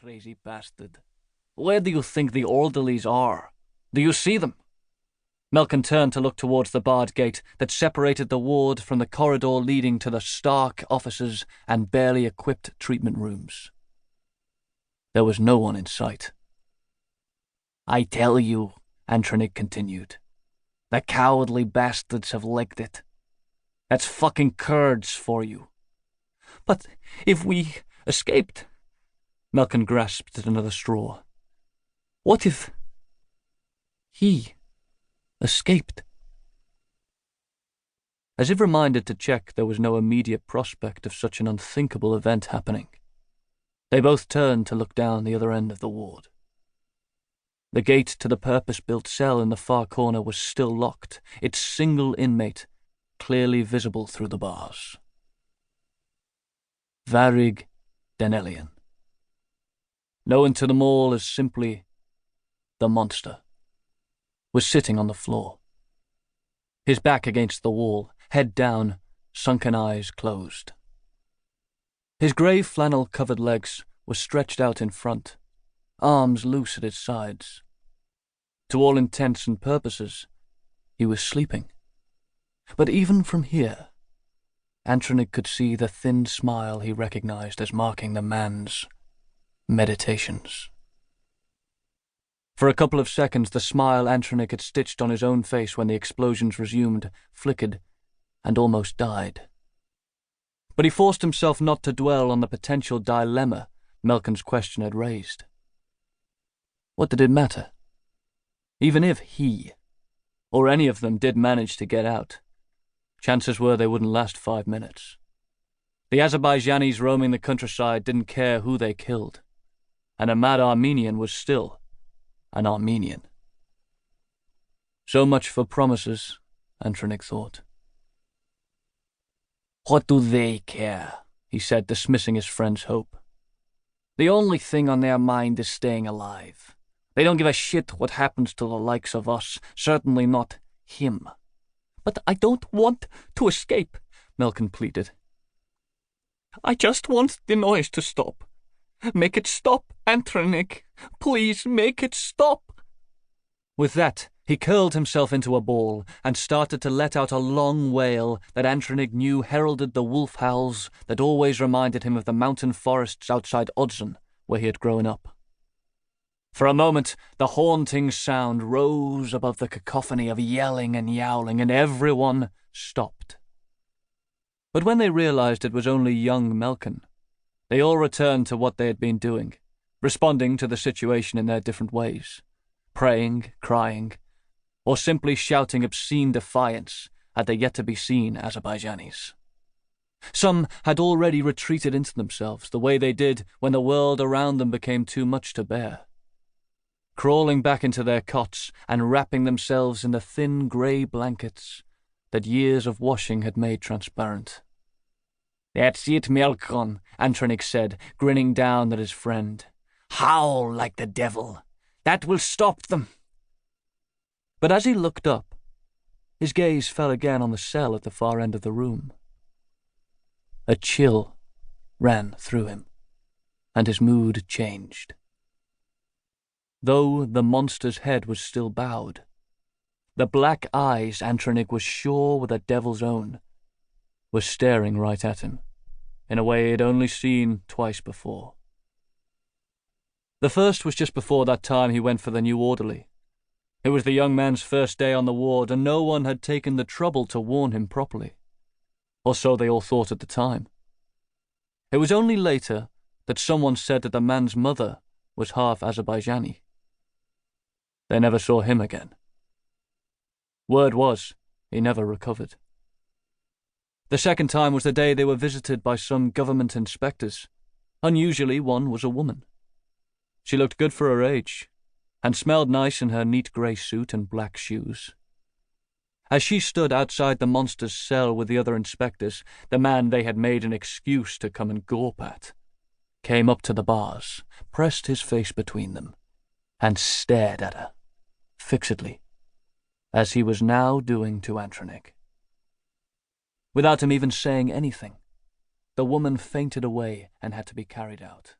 crazy bastard. Where do you think the orderlies are? Do you see them? Malcolm turned to look towards the barred gate that separated the ward from the corridor leading to the stark offices and barely equipped treatment rooms. There was no one in sight. I tell you, Antronik continued, the cowardly bastards have licked it. That's fucking Kurds for you. But if we escaped... Malcolm grasped at another straw. What if... he escaped? As if reminded to check there was no immediate prospect of such an unthinkable event happening, they both turned to look down the other end of the ward. The gate to the purpose-built cell in the far corner was still locked, its single inmate clearly visible through the bars. Varig Denelian, known to them all as simply the Monster, was sitting on the floor. His back against the wall, head down, sunken eyes closed. His grey flannel-covered legs were stretched out in front, arms loose at his sides. To all intents and purposes, he was sleeping. But even from here, Antronik could see the thin smile he recognized as marking the man's meditations. For a couple of seconds, the smile Antronik had stitched on his own face when the explosions resumed flickered and almost died. But he forced himself not to dwell on the potential dilemma Malcolm's question had raised. What did it matter? Even if he, or any of them, did manage to get out, chances were they wouldn't last 5 minutes. The Azerbaijanis roaming the countryside didn't care who they killed, and a mad Armenian was still an Armenian. So much for promises, Antronik thought. What do they care? He said, dismissing his friend's hope. The only thing on their mind is staying alive. They don't give a shit what happens to the likes of us, certainly not him. But I don't want to escape, Malcolm pleaded. I just want the noise to stop. Make it stop, Antronik. Please make it stop. With that, he curled himself into a ball and started to let out a long wail that Antronik knew heralded the wolf howls that always reminded him of the mountain forests outside Odzen, where he had grown up. For a moment, the haunting sound rose above the cacophony of yelling and yowling, and everyone stopped. But when they realized it was only young Malcolm, they all returned to what they had been doing, responding to the situation in their different ways, praying, crying, or simply shouting obscene defiance at the yet-to-be-seen Azerbaijanis. Some had already retreated into themselves the way they did when the world around them became too much to bear, crawling back into their cots and wrapping themselves in the thin grey blankets that years of washing had made transparent. That's it, Malcolm, Antronik said, grinning down at his friend. Howl like the devil. That will stop them. But as he looked up, his gaze fell again on the cell at the far end of the room. A chill ran through him, and his mood changed. Though the monster's head was still bowed, the black eyes Antronik was sure were the devil's own were staring right at him, in a way he had only seen twice before. The first was just before that time he went for the new orderly. It was the young man's first day on the ward, and no one had taken the trouble to warn him properly. Or so they all thought at the time. It was only later that someone said that the man's mother was half Azerbaijani. They never saw him again. Word was, he never recovered. The second time was the day they were visited by some government inspectors. Unusually, one was a woman. She looked good for her age, and smelled nice in her neat grey suit and black shoes. As she stood outside the monster's cell with the other inspectors, the man they had made an excuse to come and gawp at came up to the bars, pressed his face between them, and stared at her, fixedly, as he was now doing to Antronik. Without him even saying anything, the woman fainted away and had to be carried out.